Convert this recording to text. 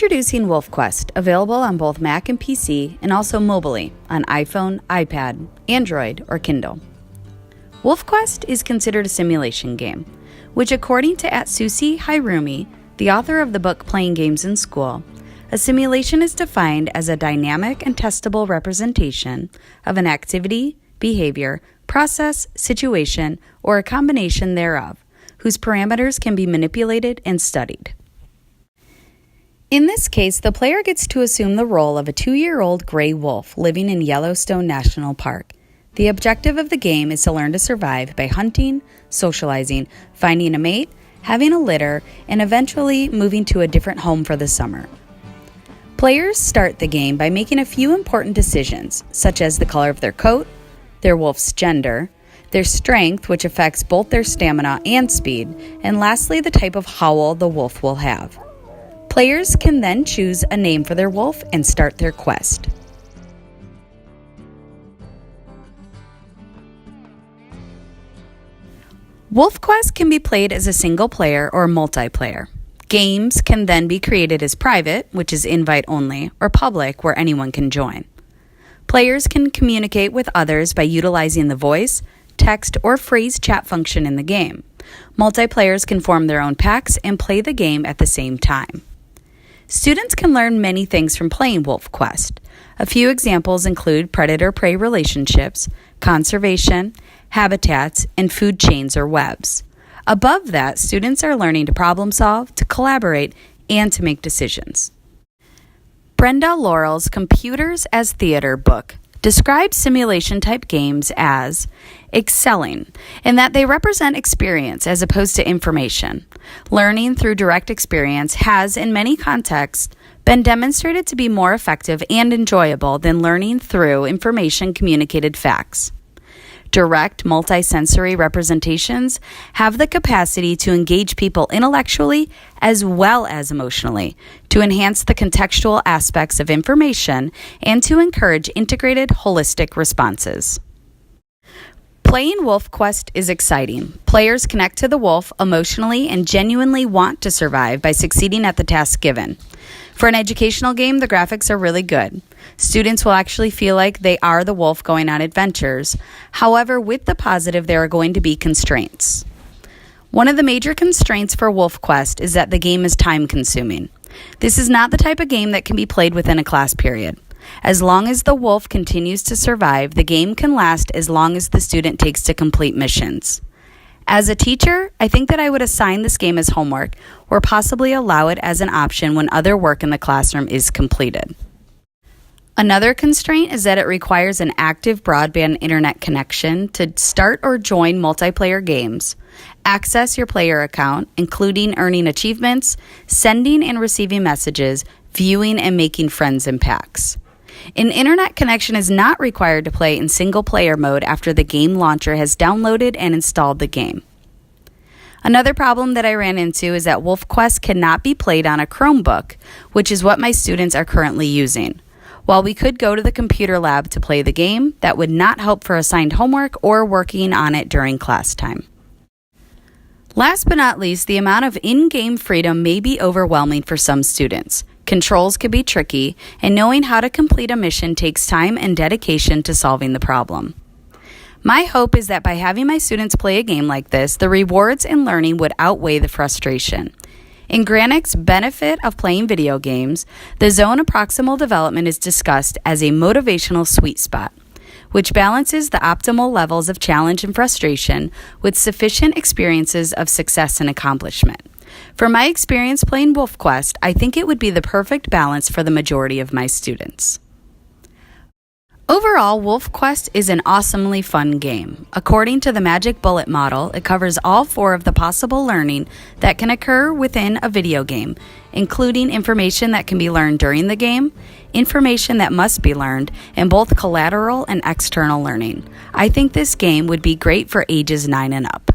Introducing WolfQuest, available on both Mac and PC and also mobilely on iPhone, iPad, Android, or Kindle. WolfQuest is considered a simulation game, which according to Atsushi Hirumi, the author of the book Playing Games in School, a simulation is defined as a dynamic and testable representation of an activity, behavior, process, situation, or a combination thereof, whose parameters can be manipulated and studied. In this case, the player gets to assume the role of a 2-year-old gray wolf living in Yellowstone National Park. The objective of the game is to learn to survive by hunting, socializing, finding a mate, having a litter, and eventually moving to a different home for the summer. Players start the game by making a few important decisions, such as the color of their coat, their wolf's gender, their strength, which affects both their stamina and speed, and lastly, the type of howl the wolf will have. Players can then choose a name for their wolf and start their quest. WolfQuest can be played as a single player or multiplayer. Games can then be created as private, which is invite only, or public, where anyone can join. Players can communicate with others by utilizing the voice, text, or phrase chat function in the game. Multiplayers can form their own packs and play the game at the same time. Students can learn many things from playing WolfQuest. A few examples include predator-prey relationships, conservation, habitats, and food chains or webs. Above that, students are learning to problem solve, to collaborate, and to make decisions. Brenda Laurel's Computers as Theater book describes simulation-type games as excelling, in that they represent experience as opposed to information. Learning through direct experience has, in many contexts, been demonstrated to be more effective and enjoyable than learning through information-communicated facts. Direct multisensory representations have the capacity to engage people intellectually as well as emotionally, to enhance the contextual aspects of information, and to encourage integrated, holistic responses. Playing WolfQuest is exciting. Players connect to the wolf emotionally and genuinely want to survive by succeeding at the task given. For an educational game, the graphics are really good. Students will actually feel like they are the wolf going on adventures. However, with the positive, there are going to be constraints. One of the major constraints for WolfQuest is that the game is time-consuming. This is not the type of game that can be played within a class period. As long as the wolf continues to survive, the game can last as long as the student takes to complete missions. As a teacher, I think that I would assign this game as homework, or possibly allow it as an option when other work in the classroom is completed. Another constraint is that it requires an active broadband internet connection to start or join multiplayer games, access your player account, including earning achievements, sending and receiving messages, viewing and making friends in packs. An internet connection is not required to play in single-player mode after the game launcher has downloaded and installed the game. Another problem that I ran into is that WolfQuest cannot be played on a Chromebook, which is what my students are currently using. While we could go to the computer lab to play the game, that would not help for assigned homework or working on it during class time. Last but not least, the amount of in-game freedom may be overwhelming for some students. Controls can be tricky, and knowing how to complete a mission takes time and dedication to solving the problem. My hope is that by having my students play a game like this, the rewards in learning would outweigh the frustration. In Granek's benefit of playing video games, the zone of proximal development is discussed as a motivational sweet spot, which balances the optimal levels of challenge and frustration with sufficient experiences of success and accomplishment. For my experience playing WolfQuest, I think it would be the perfect balance for the majority of my students. Overall, WolfQuest is an awesomely fun game. According to the Magic Bullet model, it covers all 4 of the possible learning that can occur within a video game, including information that can be learned during the game, information that must be learned, and both collateral and external learning. I think this game would be great for ages 9 and up.